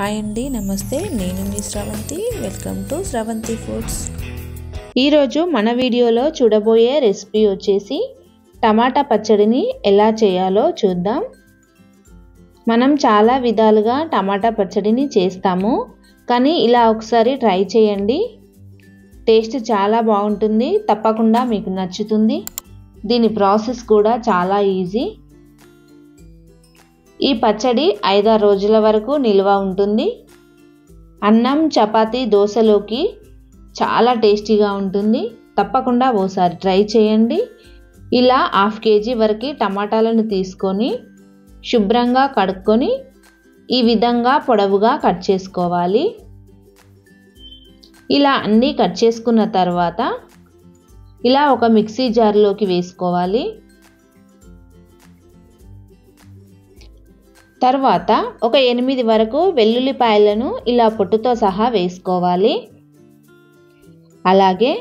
Hi అండి, నమస్తే. నేను మీ Sravanthi. Welcome to Sravanthi foods. ఈరోజు మన వీడియోలో చూడబోయే రెసిపీ వచ్చేసి టమాటా పచ్చడిని ఎలా చేయాలో చూద్దాం. మనం చాలా విధాలుగా టమాటా పచ్చడిని చేస్తాము, కానీ ఇలా ఒకసారి ట్రై చేయండి. టేస్ట్ చాలా బాగుంటుంది, తప్పకుండా మీకు నచ్చుతుంది. దీని ప్రాసెస్ కూడా చాలా ఈజీ. ఈ పచ్చడి 5-6 రోజుల వరకు నిల్వ ఉంటుంది. అన్నం, చపాతీ, దోశలోకి చాలా టేస్టీగా ఉంటుంది. తప్పకుండా ఓసారి ట్రై చేయండి. ఇలా 1/2 kg వరకు టమాటాలను తీసుకొని శుభ్రంగా కడుక్కొని ఈ విధంగా పొడవుగా కట్ చేసుకోవాలి. ఇలా అన్నీ కట్ చేసుకున్న తర్వాత ఇలా ఒక మిక్సీ జార్లోకి వేసుకోవాలి. తర్వాత ఒక 8 వరకు వెల్లుల్లిపాయలను ఇలా పొట్టుతో సహా వేసుకోవాలి. అలాగే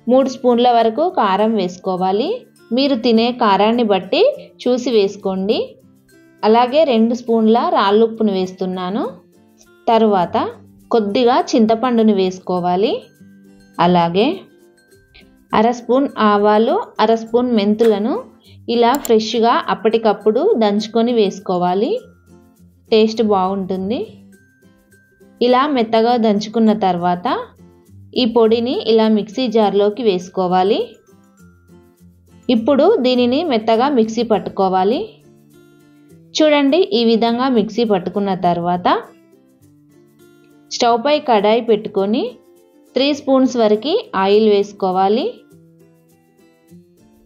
3 స్పూన్ల వరకు కారం వేసుకోవాలి. మీరు తినే కారాన్ని బట్టి చూసి వేసుకోండి. అలాగే 2 స్పూన్ల రాళ్ళుప్పును వేస్తున్నాను. తర్వాత కొద్దిగా చింతపండును వేసుకోవాలి. అలాగే 1/2 స్పూన్ ఆవాలు, 1/2 స్పూన్ మెంతులను ఇలా ఫ్రెష్గా అప్పటికప్పుడు దంచుకొని వేసుకోవాలి. టేస్ట్ బాగుంటుంది. ఇలా మెత్తగా దంచుకున్న తర్వాత ఈ పొడిని ఇలా మిక్సీ జార్లోకి వేసుకోవాలి. ఇప్పుడు దీనిని మెత్తగా మిక్సీ పట్టుకోవాలి. చూడండి, ఈ విధంగా మిక్సీ పట్టుకున్న తర్వాత స్టవ్ పై కడాయి పెట్టుకొని 3 స్పూన్స్ వరకు ఆయిల్ వేసుకోవాలి.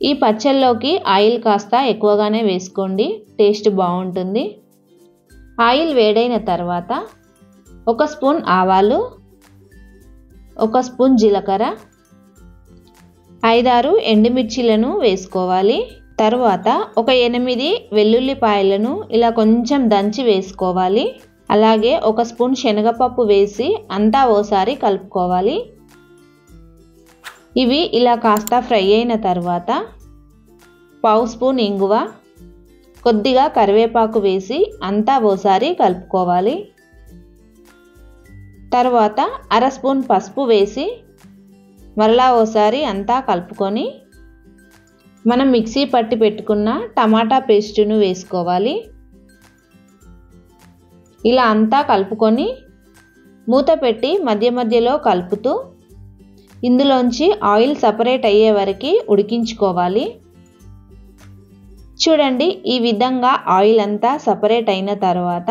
ఈ పచ్చళ్ళలోకి ఆయిల్ కాస్త ఎక్కువగానే వేసుకోండి, టేస్ట్ బాగుంటుంది. ఆయిల్ వేడైన తర్వాత 1 స్పూన్ ఆవాలు, 1 స్పూన్ జీలకర్ర, 5-6 ఎండుమిర్చీలను వేసుకోవాలి. తర్వాత ఒక 8 వెల్లుల్లిపాయలను ఇలా కొంచెం దంచి వేసుకోవాలి. అలాగే 1 స్పూన్ శనగపప్పు వేసి అంతా ఓసారి కలుపుకోవాలి. ఇవి ఇలా కాస్త ఫ్రై అయిన తర్వాత 1/2 స్పూన్ ఇంగువ, కొద్దిగా కరివేపాకు వేసి అంతా ఓసారి కలుపుకోవాలి. తర్వాత 1/2 స్పూన్ పసుపు వేసి మరలా ఓసారి అంతా కలుపుకొని మనం మిక్సీ పట్టి పెట్టుకున్న టమాటా పేస్టును వేసుకోవాలి. ఇలా అంతా కలుపుకొని మూత పెట్టి మధ్య మధ్యలో కలుపుతూ ఇందులోంచి ఆయిల్ సపరేట్ అయ్యే వరకు ఉడికించుకోవాలి. చూడండి, ఈ విధంగా ఆయిల్ అంతా సపరేట్ అయిన తర్వాత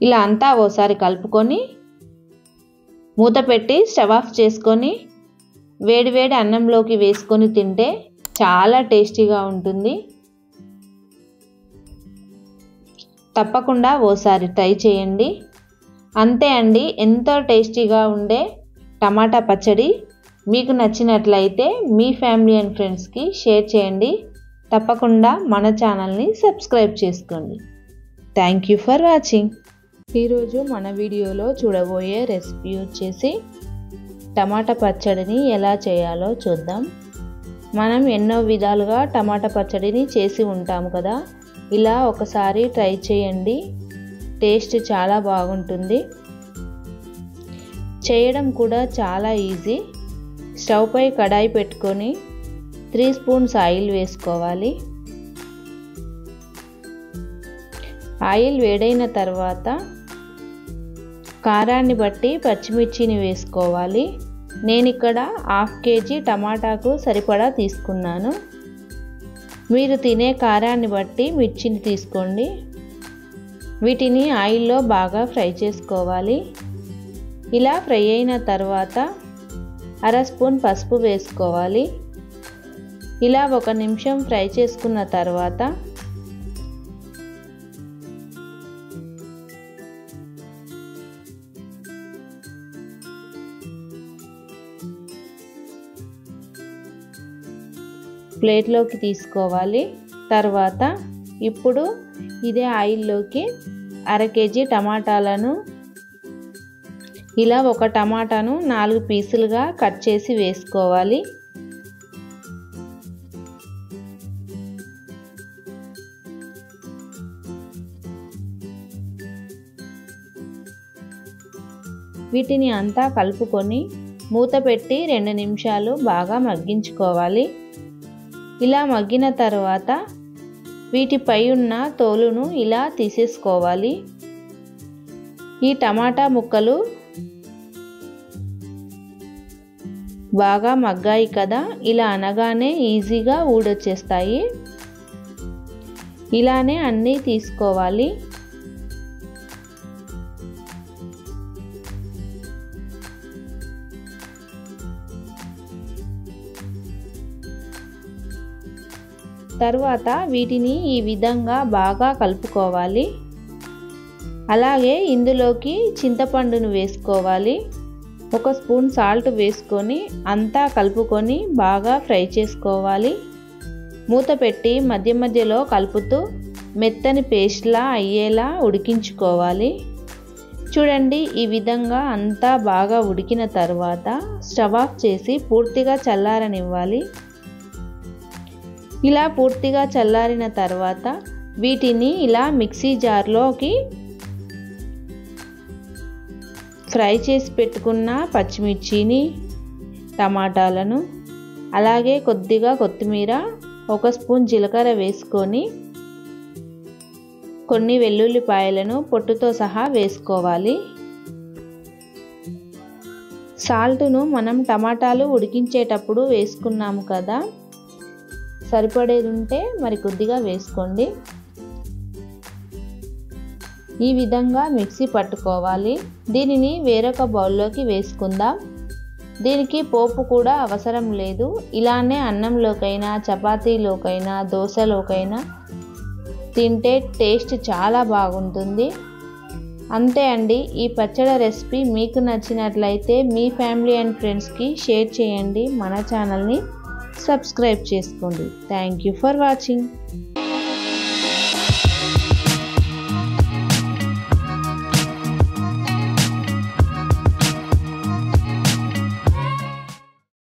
ఇలా అంతా ఓసారి కలుపుకొని మూత పెట్టి స్టవ్ ఆఫ్ చేసుకొని వేడివేడి అన్నంలోకి వేసుకొని తింటే చాలా టేస్టీగా ఉంటుంది. తప్పకుండా ఓసారి ట్రై చేయండి. అంతే అండి, ఎంతో టేస్టీగా ఉండే టమాటా పచ్చడి. మీకు నచ్చినట్లయితే మీ ఫ్యామిలీ అండ్ ఫ్రెండ్స్కి షేర్ చేయండి. తప్పకుండా మన ఛానల్ని సబ్స్క్రైబ్ చేసుకోండి. Thank you for watching. ఈరోజు మన వీడియోలో చూడబోయే రెసిపీ వచ్చేసి టమాటా పచ్చడిని ఎలా చేయాలో చూద్దాం. మనం ఎన్నో విధాలుగా టమాటా పచ్చడిని చేసి ఉంటాము కదా, ఇలా ఒకసారి ట్రై చేయండి. టేస్ట్ చాలా బాగుంటుంది. చేయడం కూడా చాలా ఈజీ. స్టవ్ పై కడాయి పెట్టుకొని 3 స్పూన్స్ ఆయిల్ వేసుకోవాలి. ఆయిల్ వేడైన తర్వాత కారాన్ని బట్టి పచ్చిమిర్చిని వేసుకోవాలి. నేను ఇక్కడ 1/2 kg టమాటాకు సరిపడా తీసుకున్నాను. మీరు తినే కారాన్ని బట్టి మిర్చిని తీసుకోండి. వీటిని ఆయిల్లో బాగా ఫ్రై చేసుకోవాలి. ఇలా ఫ్రై అయిన తర్వాత 1/2 స్పూన్ పసుపు వేసుకోవాలి. ఇలా 1 నిమిషం ఫ్రై చేసుకున్న తర్వాత ప్లేట్లోకి తీసుకోవాలి. తర్వాత ఇప్పుడు ఇదే ఆయిల్లోకి 1/2 kg టమాటాలను ఇలా 1 టమాటాను 4 పీసులుగా కట్ చేసి వేసుకోవాలి. వీటిని అంతా కలుపుకొని మూత పెట్టి 2 నిమిషాలు బాగా మగ్గించుకోవాలి. ఇలా మగ్గిన తర్వాత వీటిపై ఉన్న తోలును ఇలా తీసేసుకోవాలి. ఈ టమాటా ముక్కలు బాగా మగ్గాయి కదా, ఇలా అనగానే ఈజీగా ఊడొచ్చేస్తాయి. ఇలానే అన్నీ తీసుకోవాలి. తర్వాత వీటిని ఈ విధంగా బాగా కలుపుకోవాలి. అలాగే ఇందులోకి చింతపండును వేసుకోవాలి. 1 స్పూన్ సాల్ట్ వేసుకొని అంతా కలుపుకొని బాగా ఫ్రై చేసుకోవాలి. మూత పెట్టి మధ్య మధ్యలో కలుపుతూ మెత్తని పేస్ట్లా అయ్యేలా ఉడికించుకోవాలి. చూడండి, ఈ విధంగా అంతా బాగా ఉడికిన తర్వాత స్టవ్ ఆఫ్ చేసి పూర్తిగా చల్లారనివ్వాలి. ఇలా పూర్తిగా చల్లారిన తర్వాత వీటిని ఇలా మిక్సీ జార్లోకి ఫ్రై చేసి పెట్టుకున్న పచ్చిమిర్చిని, టమాటాలను, అలాగే కొద్దిగా కొత్తిమీర, 1 స్పూన్ జీలకర్ర వేసుకొని కొన్ని వెల్లుల్లిపాయలను పొట్టుతో సహా వేసుకోవాలి. సాల్ట్ను మనం టమాటాలు ఉడికించేటప్పుడు వేసుకున్నాము కదా, సరిపడేది ఉంటే మరి కొద్దిగా వేసుకోండి. ఈ విధంగా మిక్సీ పట్టుకోవాలి. దీనిని వేరొక బౌల్లోకి వేసుకుందాం. దీనికి పోపు కూడా అవసరం లేదు. ఇలానే అన్నంలోకైనా, చపాతీలోకైనా, దోశలోకైనా తింటే టేస్ట్ చాలా బాగుంటుంది. అంతే అండి. ఈ పచ్చడి రెసిపీ మీకు నచ్చినట్లయితే మీ ఫ్యామిలీ అండ్ ఫ్రెండ్స్కి షేర్ చేయండి. మన ఛానల్ని సబ్స్క్రైబ్ చేసుకోండి. Thank you for watching.